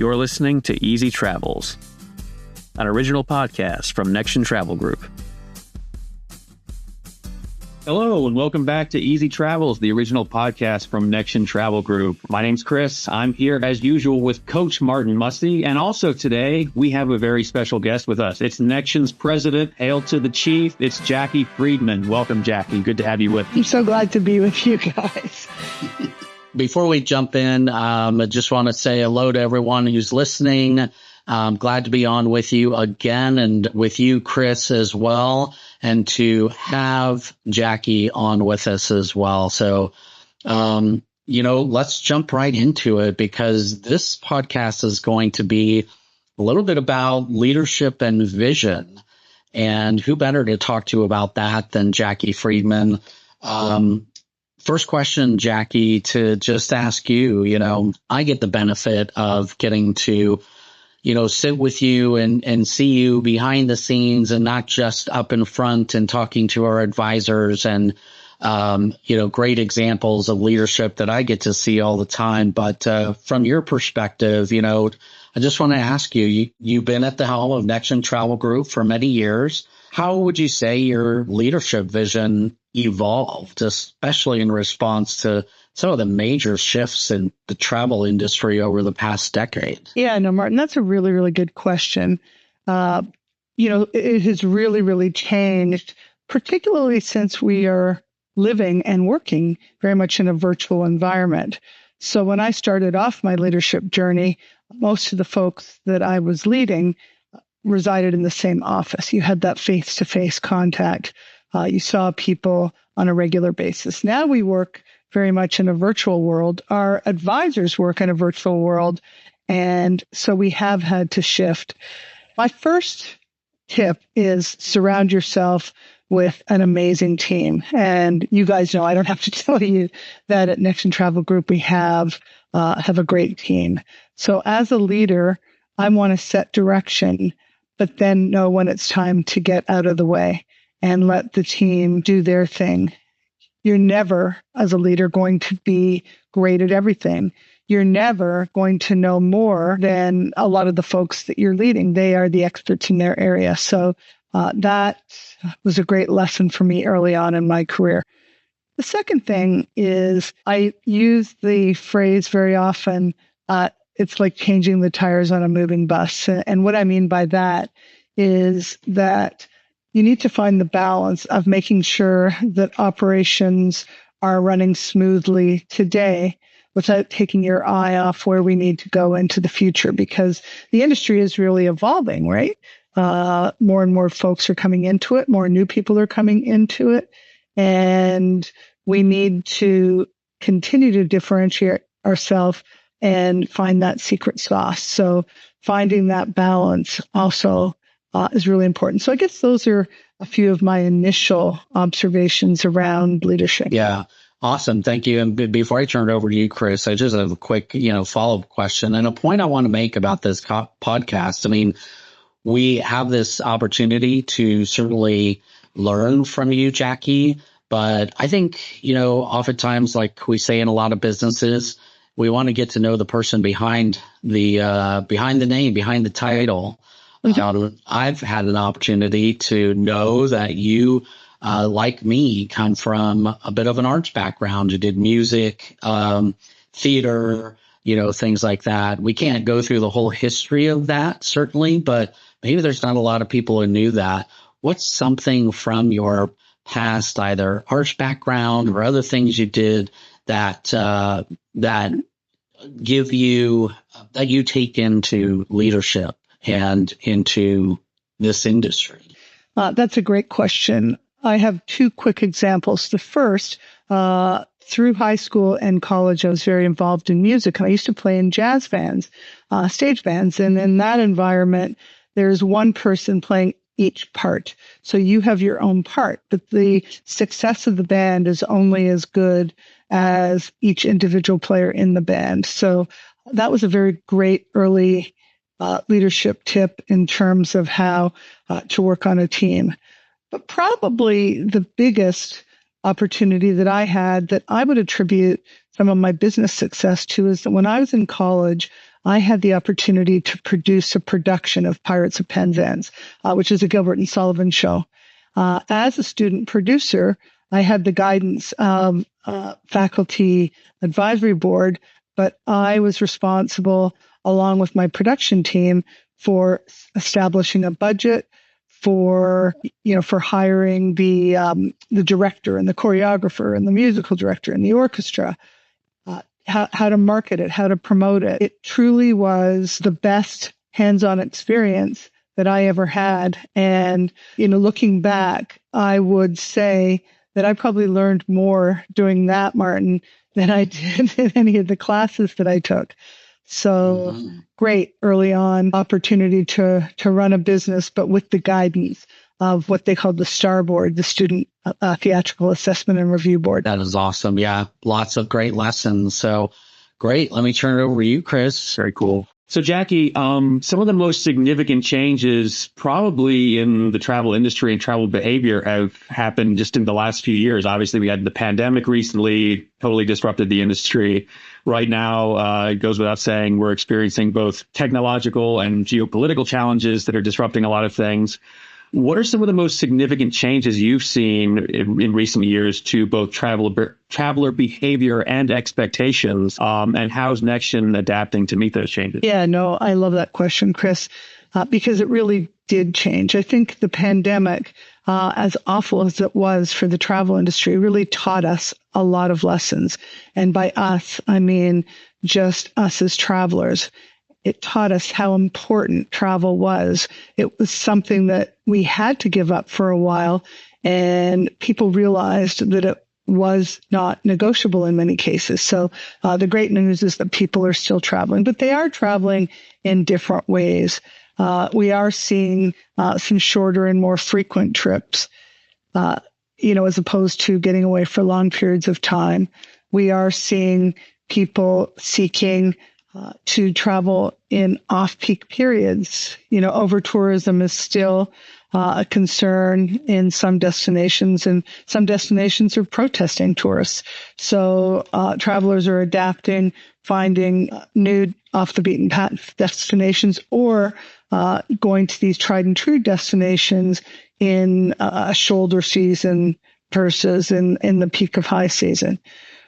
You're listening to Easy Travels, an original podcast from Nexion Travel Group. Hello, and welcome back to Easy Travels, the original podcast from Nexion Travel Group. My name's Chris. I'm here as usual with Coach Martin Musty, and also today we have a very special guest with us. It's Nexion's president, hail to the chief. It's Jackie Friedman. Welcome, Jackie. Good to have you with us. I'm so glad to be with you guys. Before we jump in, I just want to say hello to everyone who's listening. I'm glad to be on with you again and with you, Chris, as well, and to have Jackie on with us as well. So, let's jump right into it, because this podcast is going to be a little bit about leadership and vision. And who better to talk to about that than Jackie Friedman? First question, Jackie, to just ask you, I get the benefit of getting to, sit with you and see you behind the scenes and not just up in front and talking to our advisors and, great examples of leadership that I get to see all the time. But from your perspective, I just want to ask you've been at the helm of Nexion Travel Group for many years. How would you say your leadership vision evolved, especially in response to some of the major shifts in the travel industry over the past decade? Yeah, no, Martin, that's a really, really good question. It has really, really changed, particularly since we are living and working very much in a virtual environment. So when I started off my leadership journey, most of the folks that I was leading resided in the same office. You had that face-to-face contact. You saw people on a regular basis. Now we work very much in a virtual world. Our advisors work in a virtual world, and so we have had to shift. My first tip is surround yourself with an amazing team. And you guys know, I don't have to tell you that at Nexion Travel Group, we have a great team. So as a leader, I want to set direction, but then know when it's time to get out of the way and let the team do their thing. You're never, as a leader, going to be great at everything. You're never going to know more than a lot of the folks that you're leading. They are the experts in their area. So that was a great lesson for me early on in my career. The second thing is I use the phrase very often, it's like changing the tires on a moving bus. And what I mean by that is that you need to find the balance of making sure that operations are running smoothly today without taking your eye off where we need to go into the future, because the industry is really evolving, right? More and more folks are coming into it. More new people are coming into it. And we need to continue to differentiate ourselves and find that secret sauce. So finding that balance also is really important. So I guess those are a few of my initial observations around leadership. Yeah. Awesome. Thank you. And before I turn it over to you, Chris, I just have a quick, follow-up question and a point I want to make about this podcast. I mean, we have this opportunity to certainly learn from you, Jackie, but I think, oftentimes, like we say in a lot of businesses, we want to get to know the person behind the name, behind the title. I've had an opportunity to know that you, like me, come from a bit of an arts background. You did music, theater, things like that. We can't go through the whole history of that, certainly, but maybe there's not a lot of people who knew that. What's something from your past, either arts background or other things you did that give you, that you take into leadership and into this industry? That's a great question. I have two quick examples. The first, through high school and college, I was very involved in music. I used to play in jazz bands, stage bands. And in that environment, there's one person playing each part. So you have your own part, but the success of the band is only as good as each individual player in the band. So that was a very great early leadership tip in terms of how to work on a team. But probably the biggest opportunity that I had that I would attribute some of my business success to is that when I was in college, I had the opportunity to produce a production of Pirates of Penzance, which is a Gilbert and Sullivan show. As a student producer, I had the guidance of faculty advisory board, but I was responsible, along with my production team, for establishing a budget, for hiring the director and the choreographer and the musical director and the orchestra, how to market it, how to promote it. It truly was the best hands-on experience that I ever had. And, looking back, I would say that I probably learned more doing that, Martin, than I did in any of the classes that I took. So great early on opportunity to run a business, but with the guidance of what they called the STAR board, the Student Theatrical Assessment and Review Board. That is awesome. Yeah, lots of great lessons. So great. Let me turn it over to you, Chris. Very cool. So, Jackie, some of the most significant changes probably in the travel industry and travel behavior have happened just in the last few years. Obviously, we had the pandemic recently, totally disrupted the industry. Right now, it goes without saying, we're experiencing both technological and geopolitical challenges that are disrupting a lot of things. What are some of the most significant changes you've seen in recent years to both traveler behavior and expectations, and how's Nexion adapting to meet those changes? Yeah, no, I love that question, Chris, because it really did change. I think the pandemic, as awful as it was for the travel industry, really taught us a lot of lessons. And by us, I mean just us as travelers. It taught us how important travel was. It was something that we had to give up for a while, and people realized that it was not negotiable in many cases. So the great news is that people are still traveling, but they are traveling in different ways. We are seeing some shorter and more frequent trips, as opposed to getting away for long periods of time. We are seeing people seeking to travel in off-peak periods. Over-tourism is still a concern in some destinations, and some destinations are protesting tourists. So travelers are adapting, finding new off-the-beaten-path destinations, or going to these tried-and-true destinations in shoulder season versus in the peak of high season.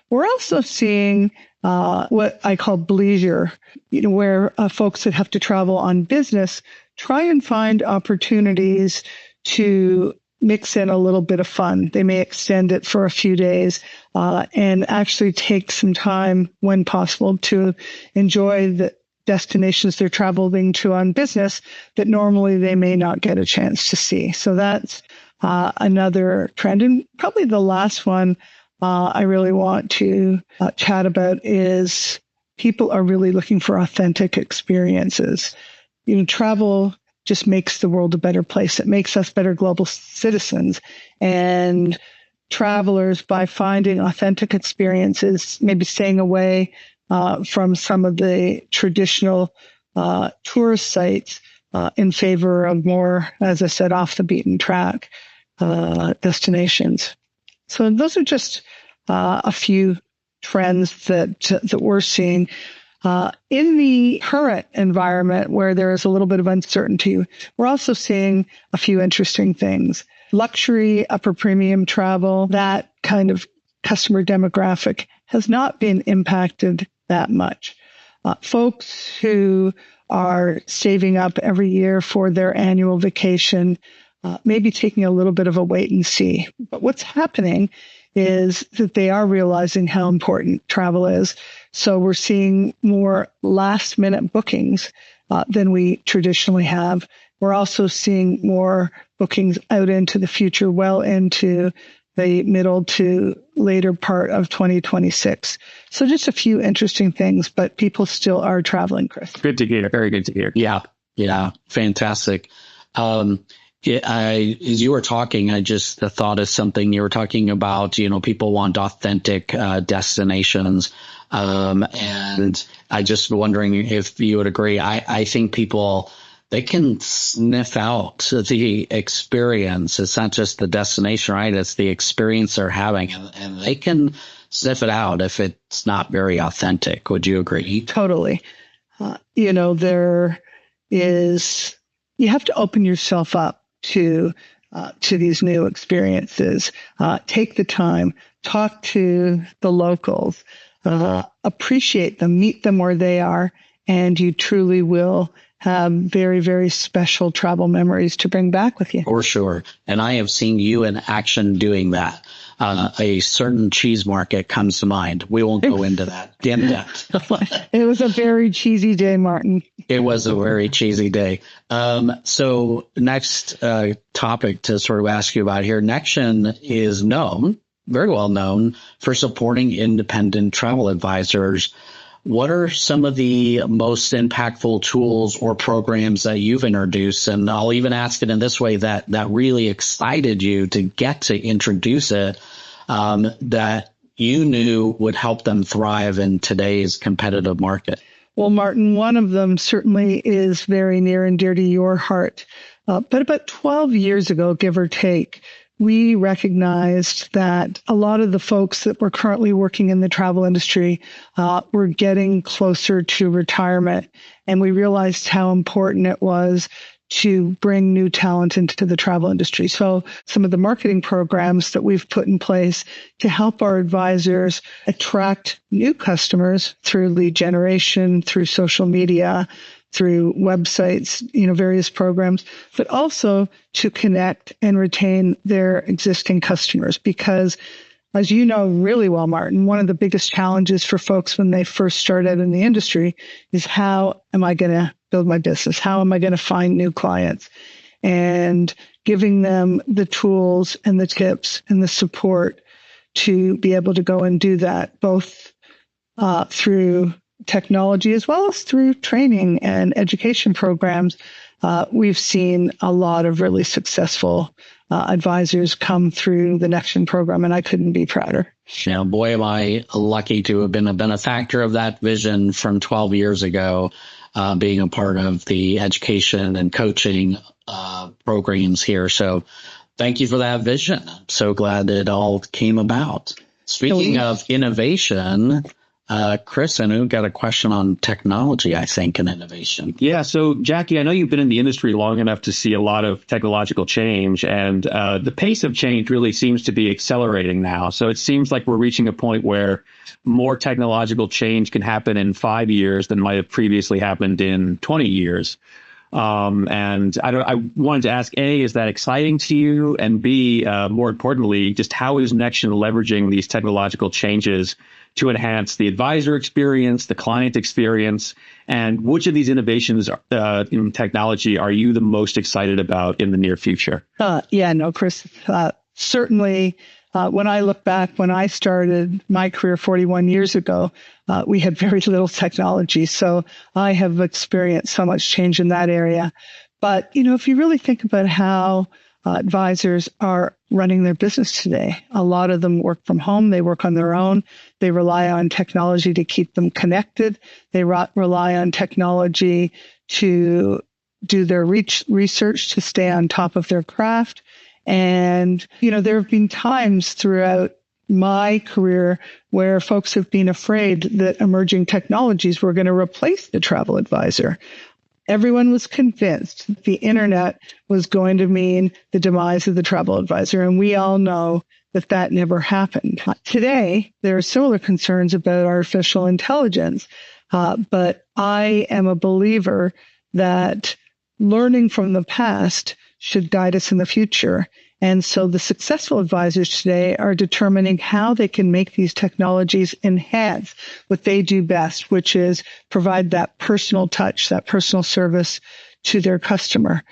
We're also seeing what I call bleisure, where folks that have to travel on business try and find opportunities to mix in a little bit of fun. They may extend it for a few days and actually take some time when possible to enjoy the destinations they're traveling to on business that normally they may not get a chance to see. So that's another trend. And probably the last one I really want to chat about is people are really looking for authentic experiences. Travel just makes the world a better place. It makes us better global citizens. And travelers, by finding authentic experiences, maybe staying away from some of the traditional tourist sites in favor of more, as I said, off the beaten track destinations. So those are just a few trends that we're seeing. In the current environment where there is a little bit of uncertainty, we're also seeing a few interesting things. Luxury, upper premium travel, that kind of customer demographic has not been impacted that much. Folks who are saving up every year for their annual vacation, maybe taking a little bit of a wait and see. But what's happening is that they are realizing how important travel is. So we're seeing more last minute bookings than we traditionally have. We're also seeing more bookings out into the future, well into the middle to later part of 2026. So just a few interesting things, but people still are traveling, Chris. Good to hear. Very good to hear. Yeah. Fantastic. As you were talking, I just thought of something. You were talking about, people want authentic destinations. And I just wondering if you would agree. I think people, they can sniff out the experience. It's not just the destination, right? It's the experience they're having, and they can sniff it out if it's not very authentic. Would you agree? Totally. There is, you have to open yourself up to these new experiences. Take the time, talk to the locals, appreciate them, meet them where they are, and you truly will have very, very special travel memories to bring back with you. For sure. And I have seen you in action doing that. A certain cheese market comes to mind. We won't go into that in depth. It was a very cheesy day, Martin. It was a very cheesy day. So next topic to sort of ask you about here, Nexion is known, very well known, for supporting independent travel advisors. What are some of the most impactful tools or programs that you've introduced? And I'll even ask it in this way, that really excited you to get to introduce it, that you knew would help them thrive in today's competitive market. Well, Martin, one of them certainly is very near and dear to your heart. But about 12 years ago, give or take, we recognized that a lot of the folks that were currently working in the travel industry were getting closer to retirement. And we realized how important it was to bring new talent into the travel industry. So some of the marketing programs that we've put in place to help our advisors attract new customers through lead generation, through social media, through websites, various programs, but also to connect and retain their existing customers. Because as you know really well, Martin, one of the biggest challenges for folks when they first start out in the industry is, how am I going to build my business? How am I going to find new clients? And giving them the tools and the tips and the support to be able to go and do that, both through technology as well as through training and education programs. We've seen a lot of really successful advisors come through the Nexion program, and I couldn't be prouder. Boy, am I lucky to have been a benefactor of that vision from 12 years ago, being a part of the education and coaching programs here. So thank you for that vision. I'm so glad it all came about. Speaking of innovation, Chris, I know you've got a question on technology, I think, and innovation. Yeah. So, Jackie, I know you've been in the industry long enough to see a lot of technological change, and the pace of change really seems to be accelerating now. So it seems like we're reaching a point where more technological change can happen in 5 years than might have previously happened in 20 years. And I wanted to ask, A, is that exciting to you? And B, more importantly, just how is Nexion leveraging these technological changes to enhance the advisor experience, the client experience, and which of these innovations in technology are you the most excited about in the near future? Chris, certainly when I look back, when I started my career 41 years ago, we had very little technology. So I have experienced so much change in that area. But, if you really think about how advisors are running their business today, a lot of them work from home. They work on their own. They rely on technology to keep them connected. They rely on technology to do their research, to stay on top of their craft. And, there have been times throughout my career where folks have been afraid that emerging technologies were going to replace the travel advisor. Everyone was convinced the internet was going to mean the demise of the travel advisor, and we all know that that never happened. Today, there are similar concerns about artificial intelligence, but I am a believer that learning from the past should guide us in the future. And so the successful advisors today are determining how they can make these technologies enhance what they do best, which is provide that personal touch, that personal service to their customer.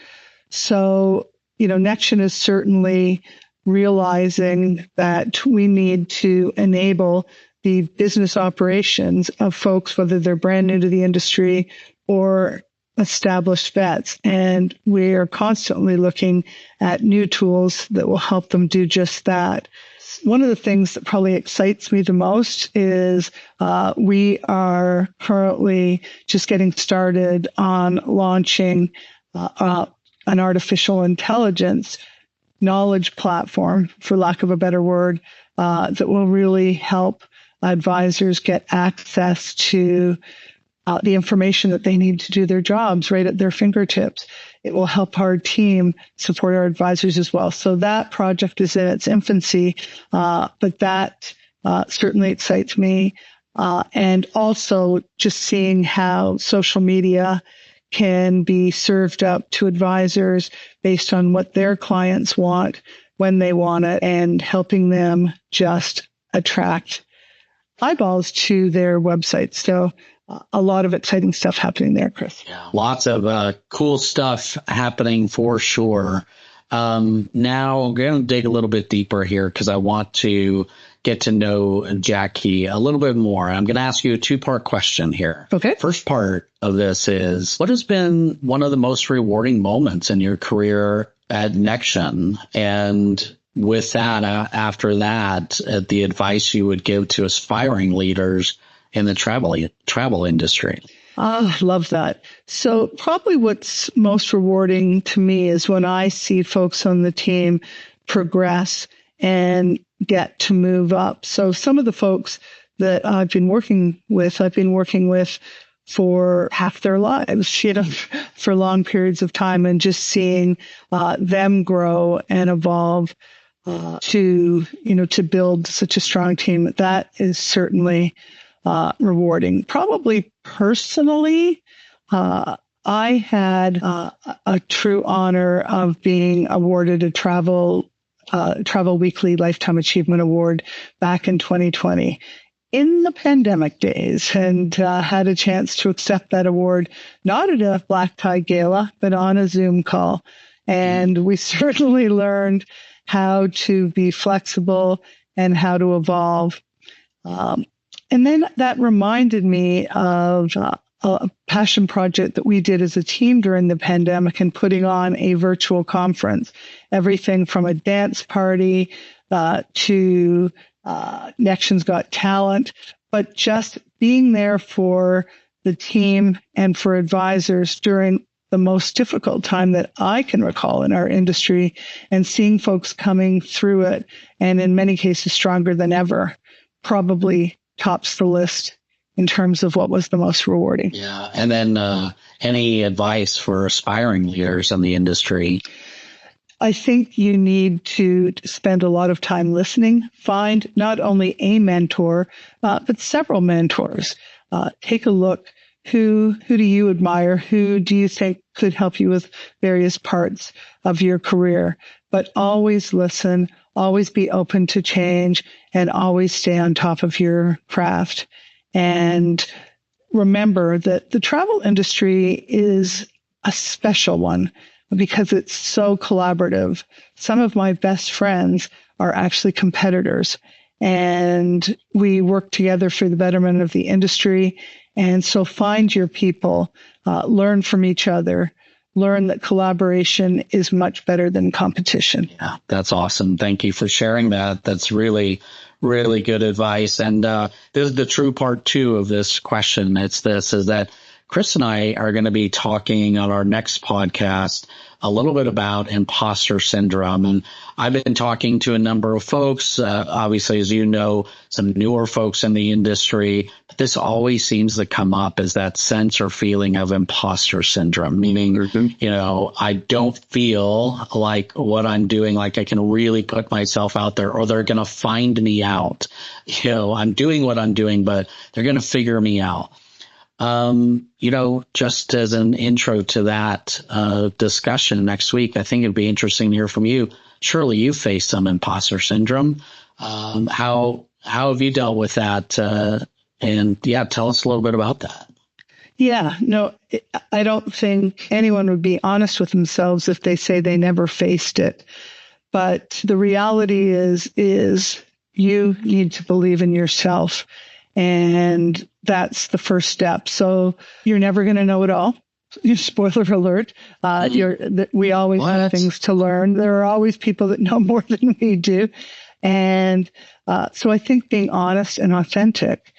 So, Nexion is certainly realizing that we need to enable the business operations of folks, whether they're brand new to the industry or established vets. And we are constantly looking at new tools that will help them do just that. One of the things that probably excites me the most is we are currently just getting started on launching an artificial intelligence knowledge platform, for lack of a better word, that will really help advisors get access to the information that they need to do their jobs right at their fingertips. It will help our team support our advisors as well. So that project is in its infancy, but that certainly excites me. And also just seeing how social media can be served up to advisors based on what their clients want, when they want it, and helping them just attract eyeballs to their website. So a lot of exciting stuff happening there, Chris. Yeah, lots of cool stuff happening for sure. Now I'm going to dig a little bit deeper here because I want to get to know Jackie a little bit more. I'm going to ask you a two-part question here. Okay. First part of this is, what has been one of the most rewarding moments in your career at Nexion? And with that, after that, the advice you would give to aspiring leaders in the travel industry. Oh, love that. So probably what's most rewarding to me is when I see folks on the team progress and get to move up. So some of the folks that I've been working with for half their lives, for long periods of time, and just seeing them grow and evolve to build such a strong team. That is certainly rewarding. Probably personally, I had a true honor of being awarded a Travel Weekly Lifetime Achievement Award back in 2020 in the pandemic days, and had a chance to accept that award, not at a black tie gala, but on a Zoom call. And we certainly learned how to be flexible and how to evolve. And then that reminded me of a passion project that we did as a team during the pandemic and putting on a virtual conference, everything from a dance party to Nexion's Got Talent, but just being there for the team and for advisors during the most difficult time that I can recall in our industry, and seeing folks coming through it, and in many cases stronger than ever, probably tops the list in terms of what was the most rewarding. Yeah. And then any advice for aspiring leaders in the industry? I think you need to spend a lot of time listening. Find not only a mentor, but several mentors. Take a look. Who do you admire? Who do you think could help you with various parts of your career? But always listen, always be open to change, and always stay on top of your craft. And remember that the travel industry is a special one because it's so collaborative. Some of my best friends are actually competitors, and we work together for the betterment of the industry. And so find your people, learn from each other, learn that collaboration is much better than competition. Yeah, that's awesome. Thank you for sharing that. That's really, really good advice. And this is the true part two of this question. Is that Chris and I are going to be talking on our next podcast a little bit about imposter syndrome. And I've been talking to a number of folks, obviously, as you know, some newer folks in the industry. But this always seems to come up as that sense or feeling of imposter syndrome, meaning, I don't feel like what I'm doing, like I can really put myself out there, or they're going to find me out. I'm doing what I'm doing, but they're going to figure me out. Just as an intro to that discussion next week, I think it'd be interesting to hear from you. Surely you face some imposter syndrome. How have you dealt with that? Tell us a little bit about that. Yeah, no, I don't think anyone would be honest with themselves if they say they never faced it. But the reality is you need to believe in yourself. And that's the first step. So you're never going to know it all. Spoiler alert. We always have things to learn. There are always people that know more than we do. And so I think being honest and authentic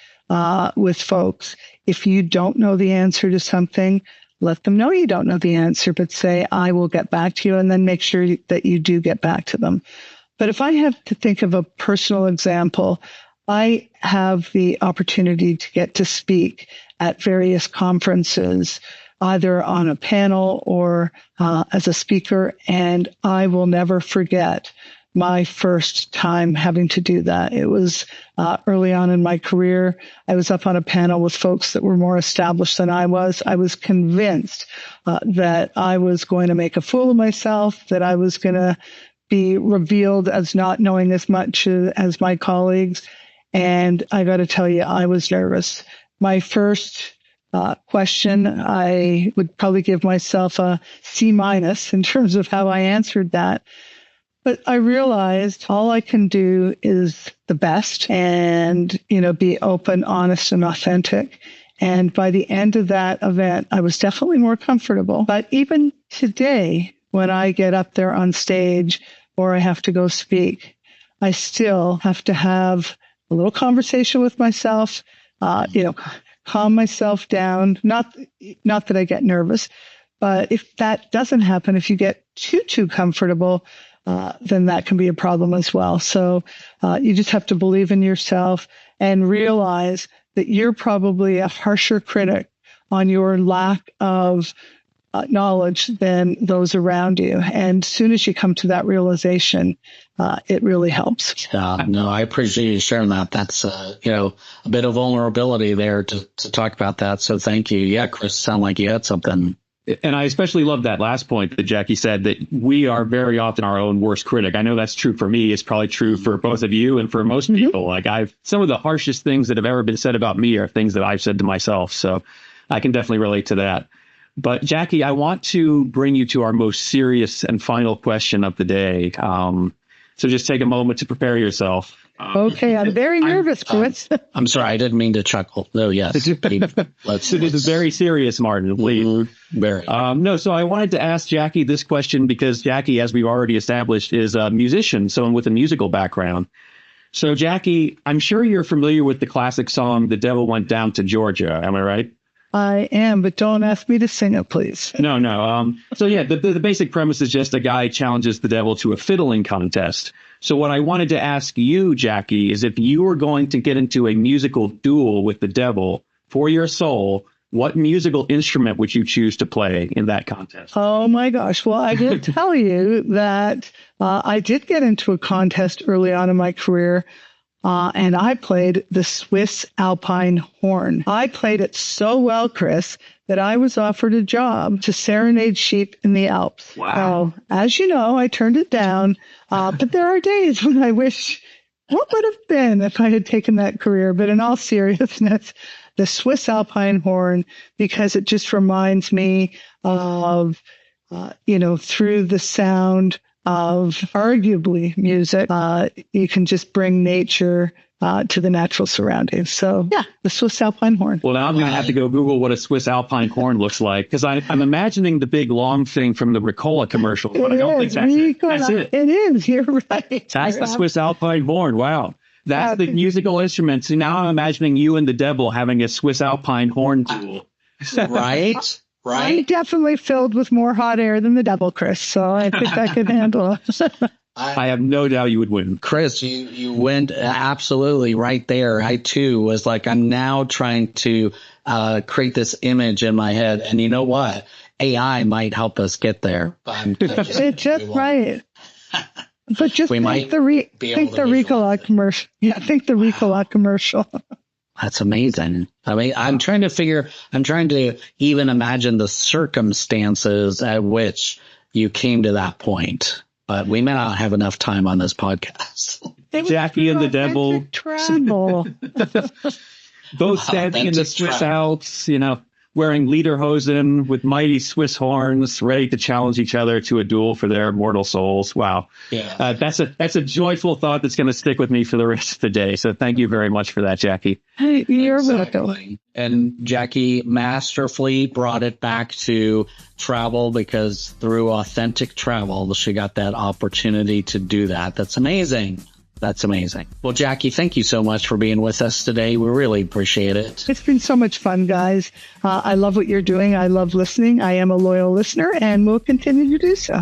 with folks, if you don't know the answer to something, let them know you don't know the answer, but say, I will get back to you, and then make sure that you do get back to them. But if I have to think of a personal example, I have the opportunity to get to speak at various conferences, either on a panel or as a speaker. And I will never forget my first time having to do that. It was early on in my career. I was up on a panel with folks that were more established than I was. I was convinced that I was going to make a fool of myself, that I was going to be revealed as not knowing as much as my colleagues. And I got to tell you, I was nervous. My first question, I would probably give myself a C- in terms of how I answered that. But I realized all I can do is the best and, be open, honest, and authentic. And by the end of that event, I was definitely more comfortable. But even today, when I get up there on stage or I have to go speak, I still have to have a little conversation with myself, calm myself down. Not that I get nervous, but if that doesn't happen, if you get too comfortable, then that can be a problem as well. So you just have to believe in yourself and realize that you're probably a harsher critic on your lack of knowledge than those around you. And as soon as you come to that realization, it really helps. No, I appreciate you sharing that. That's, a bit of vulnerability there to talk about that. So thank you. Yeah, Chris, sound like you had something. And I especially love that last point that Jackie said, that we are very often our own worst critic. I know that's true for me. It's probably true for both of you and for most people. Like some of the harshest things that have ever been said about me are things that I've said to myself. So I can definitely relate to that. But Jackie, I want to bring you to our most serious and final question of the day. So just take a moment to prepare yourself. Okay, I'm very nervous, Chris. I'm sorry, I didn't mean to chuckle. No, yes. This is very serious, Martin. Please. Very. No, so I wanted to ask Jackie this question because Jackie, as we've already established, is a musician, someone with a musical background. So Jackie, I'm sure you're familiar with the classic song, "The Devil Went Down to Georgia." Am I right? I am, but don't ask me to sing it, please. No. So yeah, the basic premise is just a guy challenges the devil to a fiddling contest. So what I wanted to ask you, Jackie, is if you were going to get into a musical duel with the devil for your soul, what musical instrument would you choose to play in that contest? Oh, my gosh. Well, I did tell you that I did get into a contest early on in my career, and I played the Swiss Alpine horn. I played it so well, Chris, that I was offered a job to serenade sheep in the Alps. Wow. So, as you know, I turned it down. But there are days when I wish what would have been if I had taken that career. But in all seriousness, the Swiss Alpine horn, because it just reminds me of, through the sound of arguably music, you can just bring nature to the natural surroundings. So, yeah, the Swiss Alpine horn. Well, now I'm going to have to go Google what a Swiss Alpine horn looks like, because I'm imagining the big long thing from the Ricola commercial. But I don't think that's it. That's it. It is. You're right. That's the Swiss Alpine horn. Wow. That's the musical instrument. So now I'm imagining you and the devil having a Swiss Alpine horn duel. Right? I'm definitely filled with more hot air than the devil, Chris. So I think I could handle it. I have no doubt you would win. Chris, you went absolutely right there. I, too, was like, I'm now trying to create this image in my head. And you know what? AI might help us get there. It's just right. But just think the Ricola commercial. Yeah, think the Ricola commercial. That's amazing. I mean, I'm trying to even imagine the circumstances at which you came to that point. But we may not have enough time on this podcast. Jackie and the devil. Travel. Both standing in the Swiss Alps, wearing lederhosen with mighty Swiss horns, ready to challenge each other to a duel for their mortal souls. Wow. Yeah. That's a joyful thought that's going to stick with me for the rest of the day. So thank you very much for that, Jackie. Hey, you're welcome. And Jackie masterfully brought it back to travel, because through authentic travel, she got that opportunity to do that. That's amazing. That's amazing. Well, Jackie, thank you so much for being with us today. We really appreciate it. It's been so much fun, guys. I love what you're doing. I love listening. I am a loyal listener, and we'll continue to do so.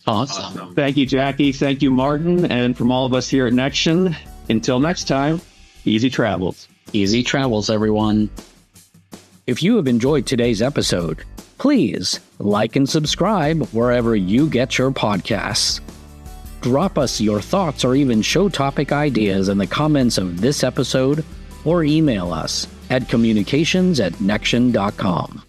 Awesome. Thank you, Jackie. Thank you, Martin. And from all of us here at Nexion, until next time, easy travels. Easy travels, everyone. If you have enjoyed today's episode, please like and subscribe wherever you get your podcasts. Drop us your thoughts or even show topic ideas in the comments of this episode or email us at communications@nexion.com.